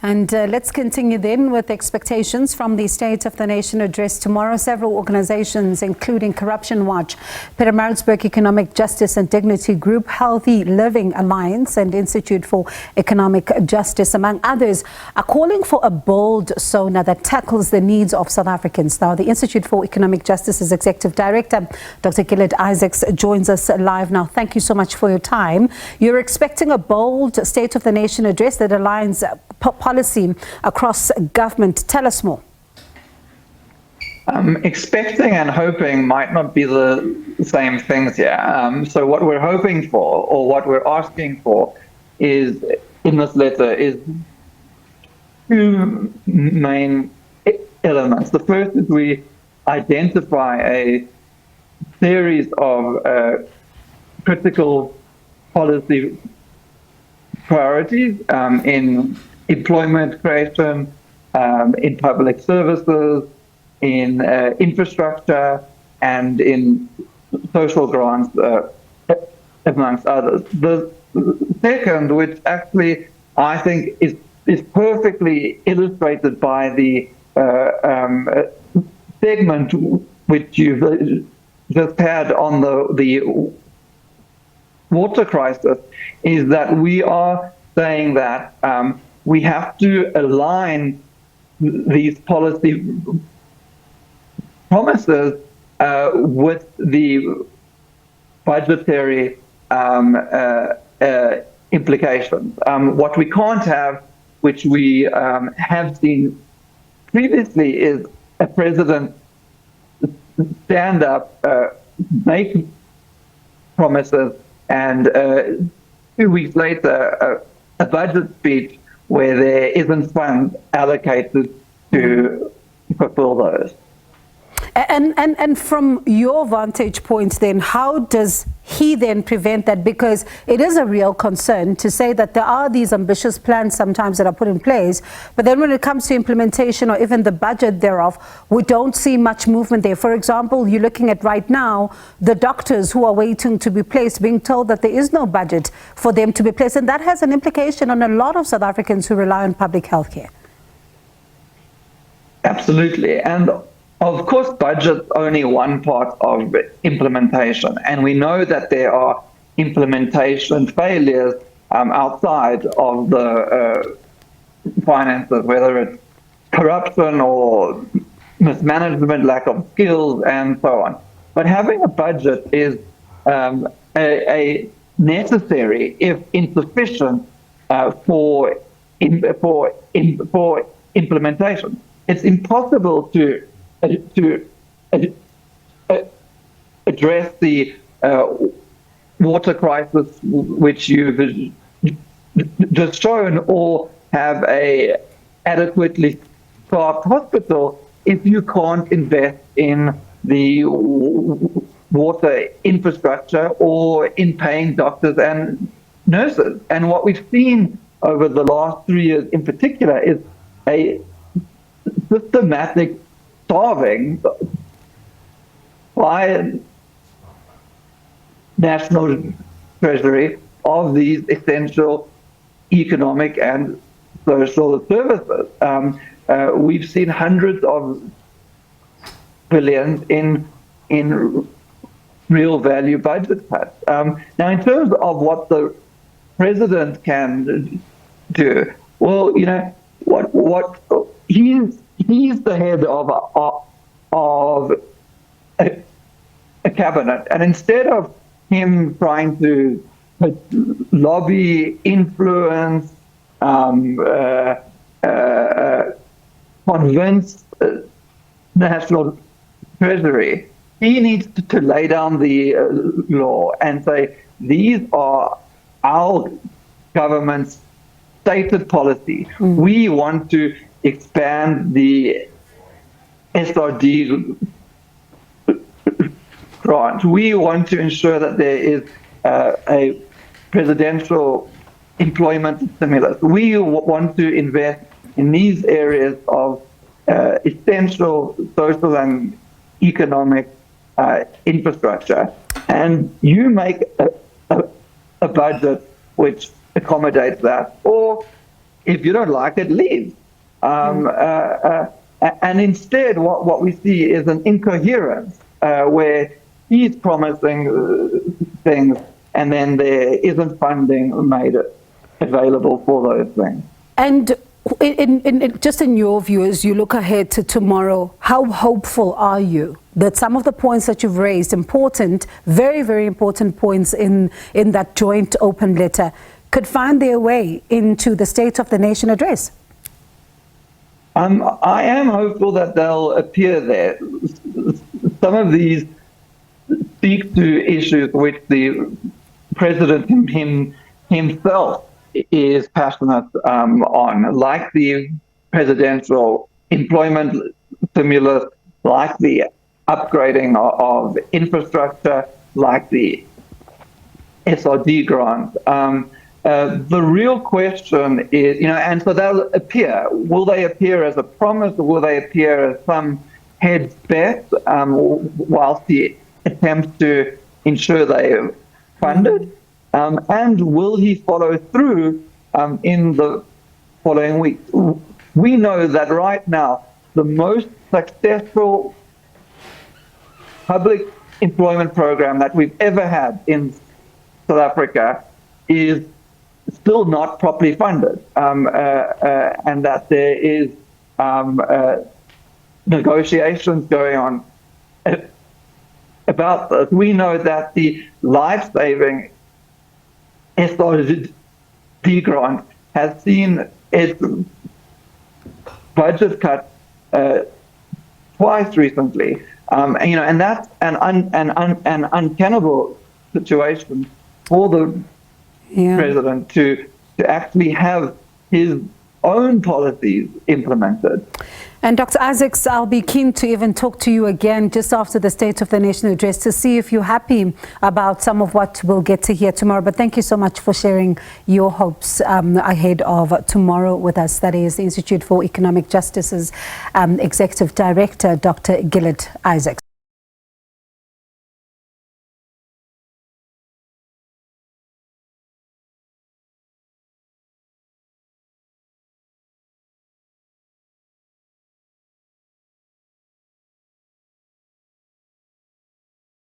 And let's continue then with expectations from the State of the Nation address tomorrow. Several organizations, including Corruption Watch, Pietermaritzburg Economic Justice and Dignity Group, Healthy Living Alliance and Institute for Economic Justice, among others, are calling for a bold Sona that tackles the needs of South Africans. Now, the Institute for Economic Justice's Executive Director, Dr. Gilad Isaacs, joins us live now. Thank you so much for your time. You're expecting a bold State of the Nation address that aligns policy across government. Tell us more. Expecting and hoping might not be the same things here. So what we're hoping for, or what we're asking for, is in this letter is two main elements. The first is we identify a series of critical policy priorities in employment creation, in public services, in infrastructure, and in social grants, amongst others. The second, which actually I think is perfectly illustrated by the segment which you've just had on the water crisis, is that we are saying that we have to align these policy promises with the budgetary implications. What we can't have, which we have seen previously, is a president stand up, make promises, and 2 weeks later, a budget speech where there isn't funds allocated to fulfill those. And from your vantage point then, how does he then prevent that? Because it is a real concern to say that there are these ambitious plans sometimes that are put in place, but then when it comes to implementation or even the budget thereof, we don't see much movement there. For example, you're looking at right now, the doctors who are waiting to be placed, being told that there is no budget for them to be placed. And that has an implication on a lot of South Africans who rely on public health care. Absolutely. And of course, budget's only one part of implementation, and we know that there are implementation failures outside of the finances, whether it's corruption or mismanagement, lack of skills, and so on. But having a budget is a necessary, if insufficient, for implementation. It's impossible to address the water crisis which you've just shown, or have a adequately staffed hospital, if you can't invest in the water infrastructure or in paying doctors and nurses. And what we've seen over the last 3 years in particular is a systematic starving by national treasury of these essential economic and social services. We've seen hundreds of billions in real value budget cuts. Now, in terms of what the president can do, well, you know, what he's the head of a cabinet, and instead of him trying to lobby, influence, convince national treasury, he needs to lay down the law and say, these are our government's stated policy. We want to expand the SRD grant. We want to ensure that there is a presidential employment stimulus. We want to invest in these areas of essential social and economic infrastructure. And you make a budget which accommodates that, or if you don't like it, leave. And instead, what we see is an incoherence where he's promising things and then there isn't funding made available for those things. And just in your view, as you look ahead to tomorrow, how hopeful are you that some of the points that you've raised, important, very, very important points in that joint open letter, could find their way into the State of the Nation address? I am hopeful that they'll appear there. Some of these speak to issues which the president himself is passionate on, like the presidential employment stimulus, like the upgrading of infrastructure, like the SRD grant. The real question is, and so they'll appear. Will they appear as a promise, or will they appear as some heads bet, whilst he attempts to ensure they are funded? And will he follow through in the following week? We know that right now, the most successful public employment program that we've ever had in South Africa is still not properly funded, and that there is negotiations going on about this. We know that the life-saving SRD grant has seen its budget cut twice recently, and that's an untenable situation for the president to actually have his own policies implemented. And Dr. Isaacs, I'll be keen to even talk to you again just after the State of the Nation address to see if you're happy about some of what we'll get to hear tomorrow. But thank you so much for sharing your hopes ahead of tomorrow with us. That is the Institute for Economic Justice's Executive Director, Dr. Gilad Isaacs.